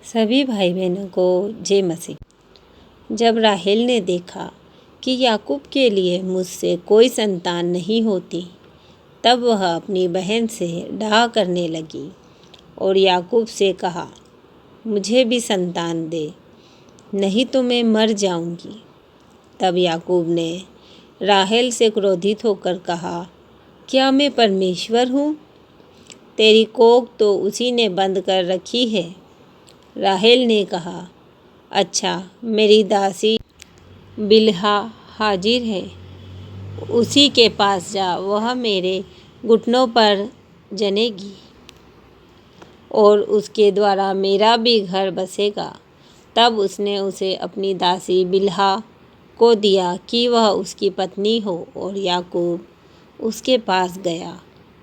सभी भाई बहनों को जय मसीह। जब राहेल ने देखा कि याकूब के लिए मुझसे कोई संतान नहीं होती, तब वह अपनी बहन से डाह करने लगी और याकूब से कहा, मुझे भी संतान दे, नहीं तो मैं मर जाऊंगी। तब याकूब ने राहेल से क्रोधित होकर कहा, क्या मैं परमेश्वर हूँ? तेरी कोख तो उसी ने बंद कर रखी है। राहेल ने कहा, अच्छा, मेरी दासी बिल्हा हाजिर है, उसी के पास जा, वह मेरे घुटनों पर जनेगी और उसके द्वारा मेरा भी घर बसेगा। तब उसने उसे अपनी दासी बिल्हा को दिया कि वह उसकी पत्नी हो, और याकूब उसके पास गया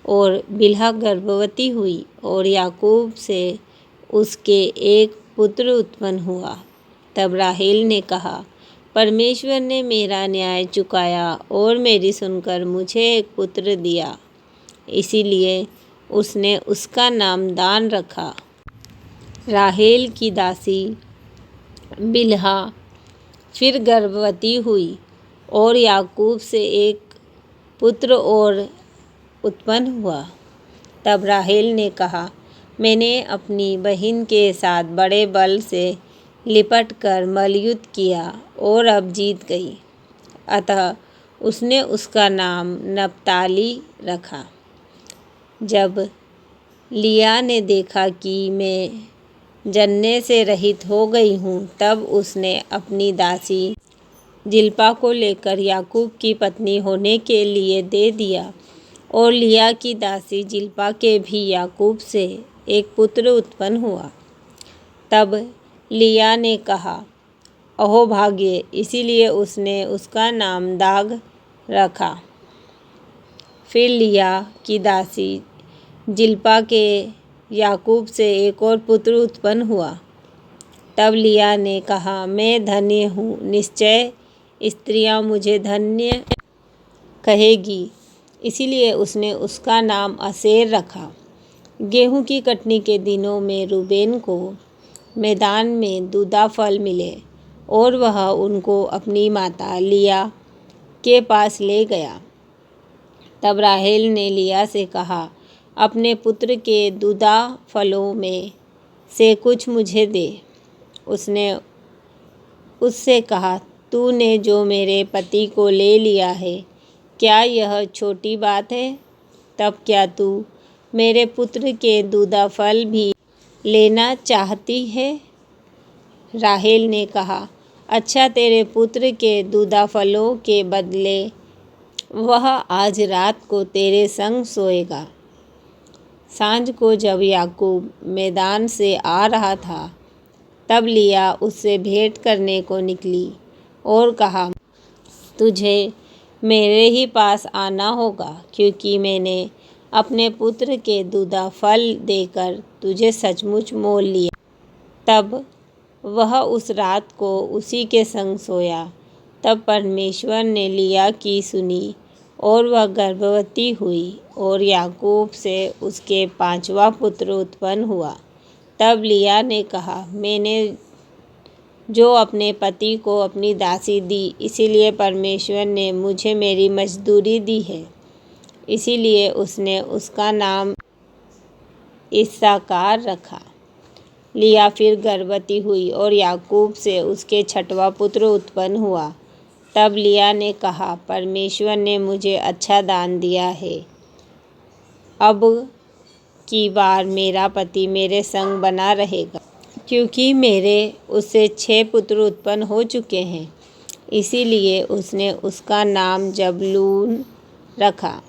और बिल्हा गर्भवती हुई और याकूब से उसके एक पुत्र उत्पन्न हुआ। तब राहेल ने कहा, परमेश्वर ने मेरा न्याय चुकाया और मेरी सुनकर मुझे एक पुत्र दिया। इसीलिए उसने उसका नाम दान रखा। राहेल की दासी बिल्हा फिर गर्भवती हुई और याकूब से एक पुत्र और उत्पन्न हुआ। तब राहेल ने कहा, मैंने अपनी बहन के साथ बड़े बल से लिपट कर मल्लयुद्ध किया और अब जीत गई। अतः उसने उसका नाम नप्ताली रखा। जब लिया ने देखा कि मैं जनने से रहित हो गई हूँ, तब उसने अपनी दासी जिल्पा को लेकर याकूब की पत्नी होने के लिए दे दिया, और लिया की दासी जिल्पा के भी याकूब से एक पुत्र उत्पन्न हुआ। तब लिया ने कहा, अहो भाग्य, इसीलिए उसने उसका नाम दाग रखा। फिर लिया की दासी जिल्पा के याकूब से एक और पुत्र उत्पन्न हुआ। तब लिया ने कहा, मैं धन्य हूँ, निश्चय स्त्रियाँ मुझे धन्य कहेगी। इसीलिए उसने उसका नाम आशेर रखा। गेहूं की कटनी के दिनों में रूबेन को मैदान में दूधा फल मिले और वह उनको अपनी माता लिया के पास ले गया। तब राहेल ने लिया से कहा, अपने पुत्र के दूधा फलों में से कुछ मुझे दे। उसने उससे कहा, तूने जो मेरे पति को ले लिया है, क्या यह छोटी बात है? तब क्या तू मेरे पुत्र के दूधा फल भी लेना चाहती है? राहेल ने कहा, अच्छा, तेरे पुत्र के दूधा फलों के बदले वह आज रात को तेरे संग सोएगा। सांझ को जब याकूब मैदान से आ रहा था, तब लिया उससे भेंट करने को निकली और कहा, तुझे मेरे ही पास आना होगा, क्योंकि मैंने अपने पुत्र के दूधा फल देकर तुझे सचमुच मोल लिया। तब वह उस रात को उसी के संग सोया। तब परमेश्वर ने लिया की सुनी और वह गर्भवती हुई और याकूब से उसके 5वां पुत्र उत्पन्न हुआ। तब लिया ने कहा, मैंने जो अपने पति को अपनी दासी दी, इसीलिए परमेश्वर ने मुझे मेरी मजदूरी दी है। इसीलिए उसने उसका नाम इस्साकार रखा। लिया फिर गर्भवती हुई और याकूब से उसके 6वां पुत्र उत्पन्न हुआ। तब लिया ने कहा, परमेश्वर ने मुझे अच्छा दान दिया है। अब की बार मेरा पति मेरे संग बना रहेगा, क्योंकि मेरे उससे 6 पुत्र उत्पन्न हो चुके हैं। इसीलिए उसने उसका नाम जबूलून रखा।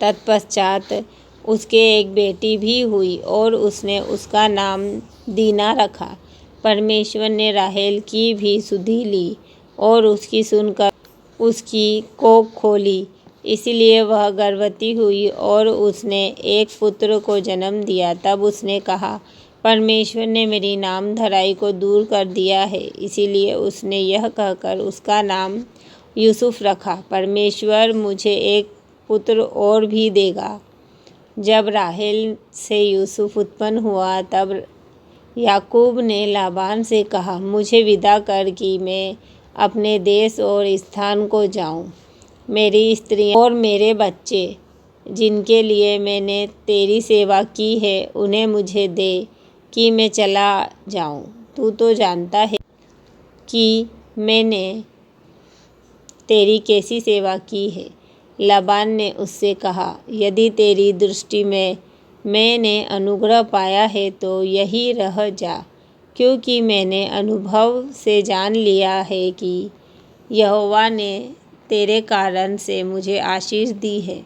तत्पश्चात उसके एक बेटी भी हुई और उसने उसका नाम दीना रखा। परमेश्वर ने राहेल की भी सुधि ली और उसकी सुनकर उसकी कोख खोली। इसलिए वह गर्भवती हुई और उसने एक पुत्र को जन्म दिया। तब उसने कहा, परमेश्वर ने मेरी नामधराई को दूर कर दिया है। इसीलिए उसने यह कहकर उसका नाम यूसुफ रखा, परमेश्वर मुझे एक पुत्र और भी देगा। जब राहेल से यूसुफ उत्पन्न हुआ, तब याकूब ने लाबान से कहा, मुझे विदा कर कि मैं अपने देश और स्थान को जाऊं। मेरी स्त्रियां और मेरे बच्चे जिनके लिए मैंने तेरी सेवा की है उन्हें मुझे दे कि मैं चला जाऊं। तू तो जानता है कि मैंने तेरी कैसी सेवा की है। लाबान ने उससे कहा, यदि तेरी दृष्टि में मैंने अनुग्रह पाया है तो यहीं रह जा, क्योंकि मैंने अनुभव से जान लिया है कि यहोवा ने तेरे कारण से मुझे आशीष दी है।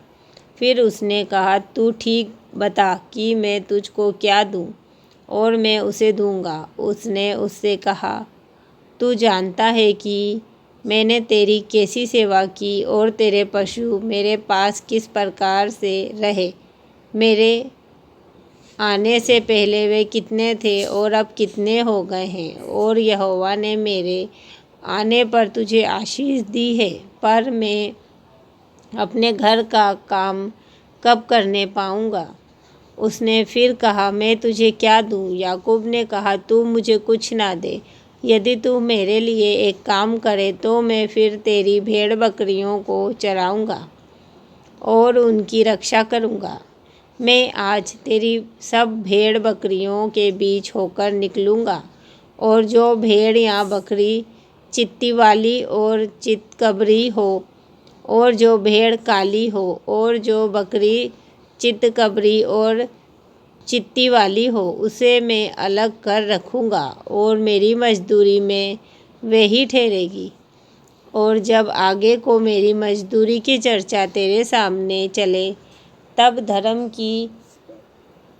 फिर उसने कहा, तू ठीक बता कि मैं तुझको क्या दूं, और मैं उसे दूंगा। उसने उससे कहा, तू जानता है कि मैंने तेरी कैसी सेवा की और तेरे पशु मेरे पास किस प्रकार से रहे। मेरे आने से पहले वे कितने थे और अब कितने हो गए हैं, और यहोवा ने मेरे आने पर तुझे आशीष दी है, पर मैं अपने घर का काम कब करने पाऊंगा। उसने फिर कहा, मैं तुझे क्या दूं? याकूब ने कहा, तू मुझे कुछ ना दे। यदि तू मेरे लिए एक काम करे तो मैं फिर तेरी भेड़ बकरियों को चराऊंगा और उनकी रक्षा करूंगा। मैं आज तेरी सब भेड़ बकरियों के बीच होकर निकलूंगा, और जो भेड़ या बकरी चित्ती वाली और चितकबरी हो, और जो भेड़ काली हो, और जो बकरी चितकबरी और चित्ती वाली हो, उसे मैं अलग कर रखूँगा, और मेरी मजदूरी में वही ठहरेगी। और जब आगे को मेरी मजदूरी की चर्चा तेरे सामने चले, तब धर्म की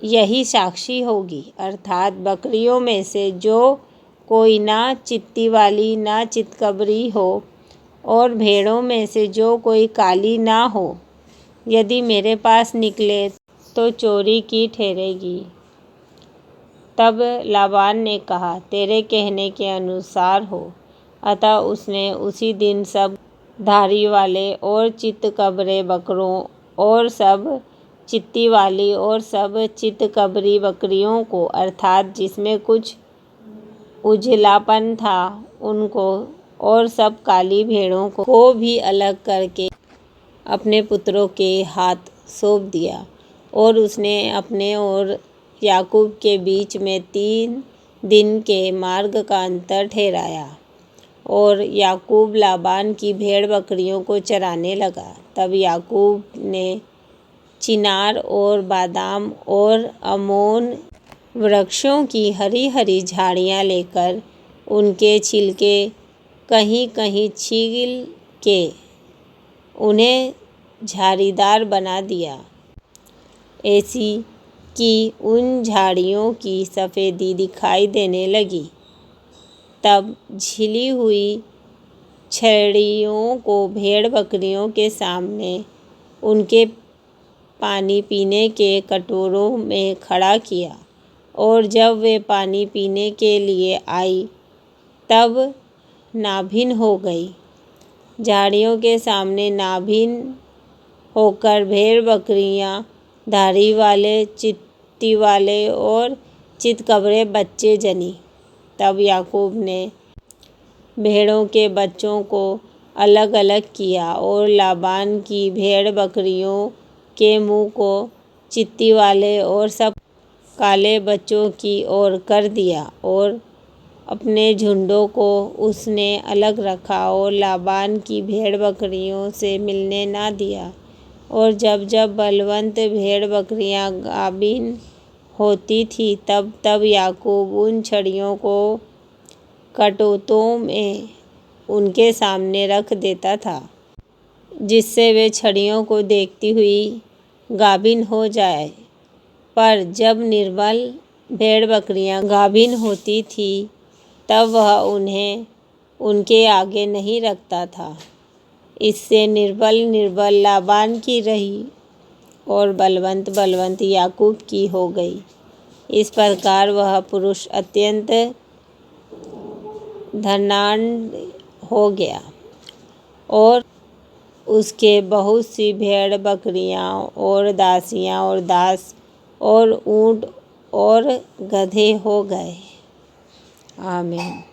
यही साक्षी होगी, अर्थात बकरियों में से जो कोई ना चित्ती वाली ना चितकबरी हो, और भेड़ों में से जो कोई काली ना हो, यदि मेरे पास निकले तो चोरी की ठहरेगी। तब लाबान ने कहा, तेरे कहने के अनुसार हो। अतः उसने उसी दिन सब धारी वाले और चितकबरे बकरों और सब चित्ती वाली और सब चितकबरी बकरियों को, अर्थात जिसमें कुछ उजलापन था, उनको और सब काली भेड़ों को भी अलग करके अपने पुत्रों के हाथ सौंप दिया। और उसने अपने और याकूब के बीच में 3 दिन के मार्ग का अंतर ठहराया, और याकूब लाबान की भेड़ बकरियों को चराने लगा। तब याकूब ने चिनार और बादाम और अमोन वृक्षों की हरी हरी झाड़ियाँ लेकर उनके छिलके कहीं कहीं छील के उन्हें झाड़ीदार बना दिया, ऐसी कि उन झाड़ियों की सफ़ेदी दिखाई देने लगी। तब छिली हुई छड़ियों को भेड़ बकरियों के सामने उनके पानी पीने के कटोरों में खड़ा किया, और जब वे पानी पीने के लिए आई तब नाभिन हो गई। झाड़ियों के सामने नाभिन होकर भेड़ बकरियां धारी वाले, चित्ती वाले और चितकबरे बच्चे जनी। तब याकूब ने भेड़ों के बच्चों को अलग अलग किया, और लाबान की भेड़ बकरियों के मुँह को चित्ती वाले और सब काले बच्चों की ओर कर दिया, और अपने झुंडों को उसने अलग रखा और लाबान की भेड़ बकरियों से मिलने ना दिया। और जब जब बलवन्त भेड़ बकरियां गाभिन होती थी, तब तब याकूब उन छड़ियों को कटोतों में उनके सामने रख देता था, जिससे वे छड़ियों को देखती हुई गाभिन हो जाए। पर जब निर्बल भेड़ बकरियां गाभिन होती थी, तब वह उन्हें उनके आगे नहीं रखता था। इससे निर्बल लाबान की रही, और बलवन्त याकूब की हो गई। इस प्रकार वह पुरुष अत्यंत धनाढ्य हो गया, और उसके बहुत सी भेड़ बकरियां और दासियां और दास और ऊँट और गधे हो गए। आमीन।